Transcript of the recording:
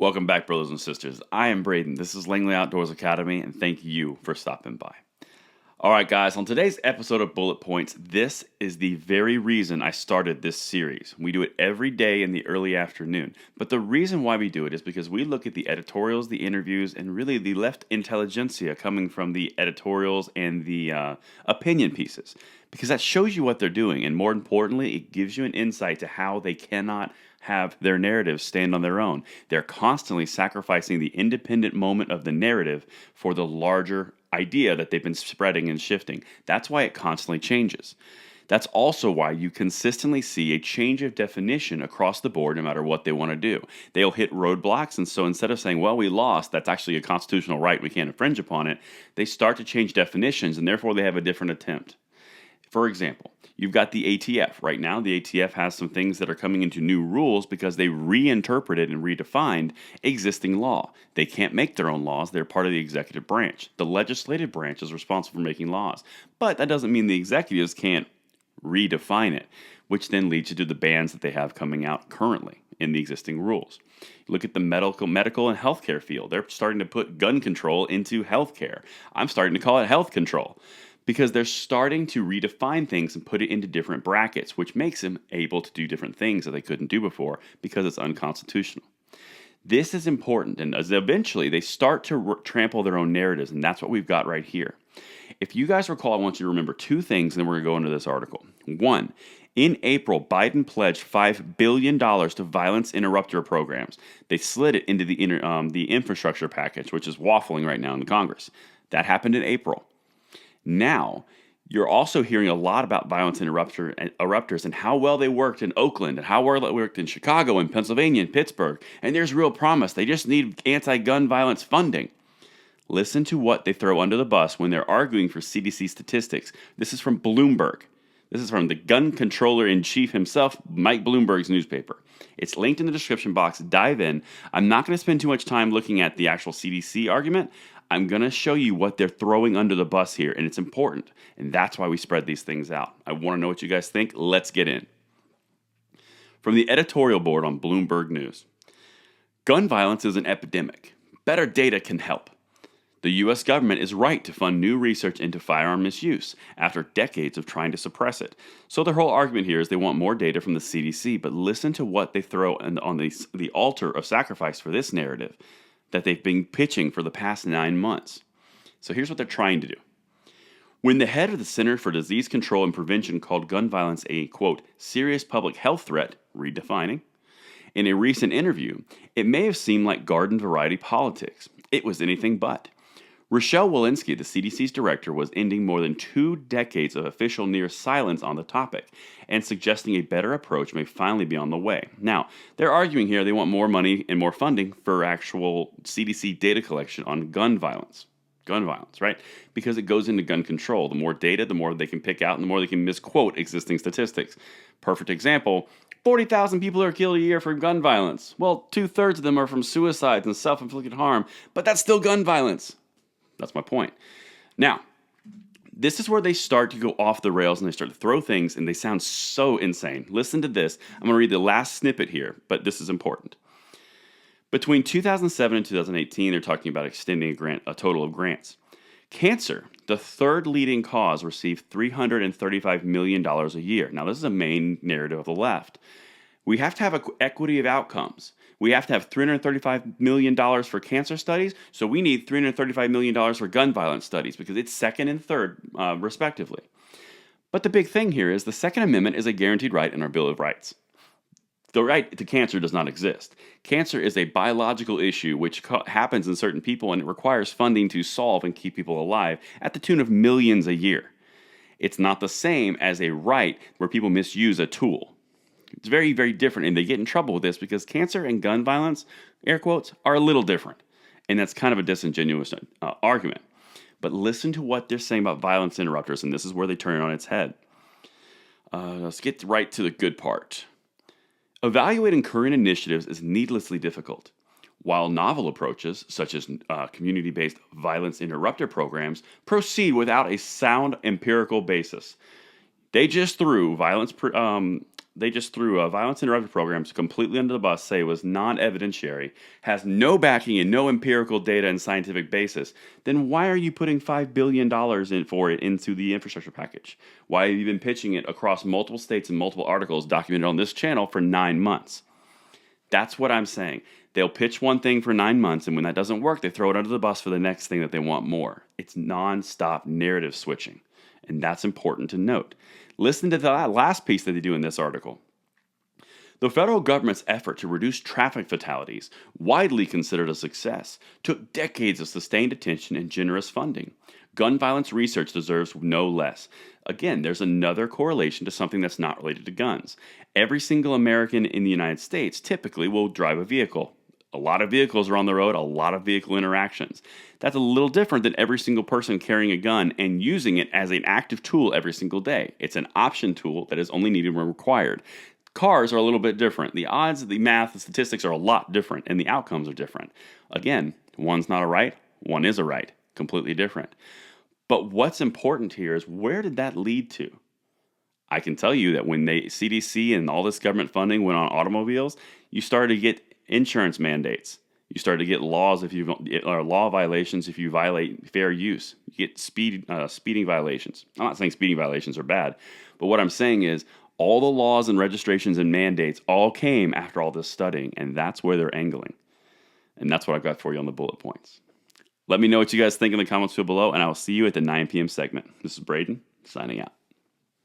Welcome back, brothers and sisters. I am Braden. This is Langley Outdoors Academy, and thank you for stopping by. All right, guys, on today's episode of Bullet Points, this is the very reason I started this series. We do it every day in the early afternoon. But the reason why we do it is because we look at the editorials, the interviews, and really the left intelligentsia coming from the editorials and the opinion pieces. Because that shows you what they're doing, and more importantly, it gives you an insight to how they cannot have their narratives stand on their own. They're constantly sacrificing the independent moment of the narrative for the larger idea that they've been spreading and shifting. That's why it constantly changes. That's also why you consistently see a change of definition across the board no matter what they want to do. They'll hit roadblocks, and so instead of saying, well, we lost, that's actually a constitutional right, we can't infringe upon it, they start to change definitions, and therefore they have a different attempt. For example, you've got the ATF. Right now, the ATF has some things that are coming into new rules because they reinterpreted and redefined existing law. They can't make their own laws. They're part of the executive branch. The legislative branch is responsible for making laws. But that doesn't mean the executives can't redefine it, which then leads you to the bans that they have coming out currently in the existing rules. Look at the medical and healthcare field. They're starting to put gun control into healthcare. I'm starting to call it health control, because they're starting to redefine things and put it into different brackets, which makes them able to do different things that they couldn't do before because it's unconstitutional. This is important, and as eventually they start to trample their own narratives, and that's what we've got right here. If you guys recall, I want you to remember two things, and then we're going to go into this article. One, in April, Biden pledged $5 billion to violence interrupter programs. They slid it into the infrastructure package, which is waffling right now in the Congress. That happened in April. Now, you're also hearing a lot about violence interrupters and how well they worked in Oakland and how well they worked in Chicago and Pennsylvania and Pittsburgh. And there's real promise. They just need anti-gun violence funding. Listen to what they throw under the bus when they're arguing for CDC statistics. This is from Bloomberg. This is from the gun controller-in-chief himself, Mike Bloomberg's newspaper. It's linked in the description box. Dive in. I'm not going to spend too much time looking at the actual CDC argument. I'm going to show you what they're throwing under the bus here, and it's important, and that's why we spread these things out. I want to know what you guys think. Let's get in. From the editorial board on Bloomberg News. Gun violence is an epidemic. Better data can help. The U.S. government is right to fund new research into firearm misuse after decades of trying to suppress it. So their whole argument here is they want more data from the CDC, but listen to what they throw on the altar of sacrifice for this narrative that they've been pitching for the past 9 months. So here's what they're trying to do. When the head of the Center for Disease Control and Prevention called gun violence a, quote, serious public health threat, redefining, in a recent interview, it may have seemed like garden variety politics. It was anything but. Rochelle Walensky, the CDC's director, was ending more than 2 decades of official near silence on the topic and suggesting a better approach may finally be on the way. Now, they're arguing here they want more money and more funding for actual CDC data collection on gun violence. Gun violence, right? Because it goes into gun control. The more data, the more they can pick out and the more they can misquote existing statistics. Perfect example, 40,000 people are killed a year for gun violence. Well, 2/3 of them are from suicides and self-inflicted harm, but that's still gun violence. That's my point. Now, this is where they start to go off the rails and they start to throw things and they sound so insane. Listen to this. I'm going to read the last snippet here, but this is important. Between 2007 and 2018, they're talking about extending a total of grants. Cancer, the third leading cause, received $335 million a year. Now, this is a main narrative of the left. We have to have equity of outcomes. We have to have $335 million for cancer studies, so we need $335 million for gun violence studies because it's second and third, respectively. But the big thing here is the Second Amendment is a guaranteed right in our Bill of Rights. The right to cancer does not exist. Cancer is a biological issue which happens in certain people, and it requires funding to solve and keep people alive at the tune of millions a year. It's not the same as a right where people misuse a tool. It's very, very different, and they get in trouble with this because cancer and gun violence, air quotes, are a little different. And that's kind of a disingenuous argument. But listen to what they're saying about violence interrupters, and this is where they turn it on its head. Let's get right to the good part. Evaluating current initiatives is needlessly difficult. While novel approaches, such as community-based violence interrupter programs, proceed without a sound empirical basis. They just threw they just threw a violence interrupted programs completely under the bus, say it was non-evidentiary, has no backing and no empirical data and scientific basis, then why are you putting $5 billion in for it into the infrastructure package? Why have you been pitching it across multiple states and multiple articles documented on this channel for 9 months? That's what I'm saying. They'll pitch one thing for 9 months, and when that doesn't work, they throw it under the bus for the next thing that they want more. It's non-stop narrative switching, and that's important to note. Listen to the last piece that they do in this article. The federal government's effort to reduce traffic fatalities, widely considered a success, took decades of sustained attention and generous funding. Gun violence research deserves no less. Again, there's another correlation to something that's not related to guns. Every single American in the United States typically will drive a vehicle. A lot of vehicles are on the road, a lot of vehicle interactions. That's a little different than every single person carrying a gun and using it as an active tool every single day. It's an option tool that is only needed when required. Cars are a little bit different. The odds, the math, the statistics are a lot different, and the outcomes are different. Again, one's not a right, one is a right. Completely different. But what's important here is, where did that lead to? I can tell you that when CDC and all this government funding went on automobiles, you started to get insurance mandates. You started to get laws law violations if you violate fair use. You get speeding violations. I'm not saying speeding violations are bad, but what I'm saying is all the laws and registrations and mandates all came after all this studying, and that's where they're angling. And that's what I've got for you on the bullet points. Let me know what you guys think in the comments field below, and I will see you at the 9 p.m. segment. This is Braden, signing out.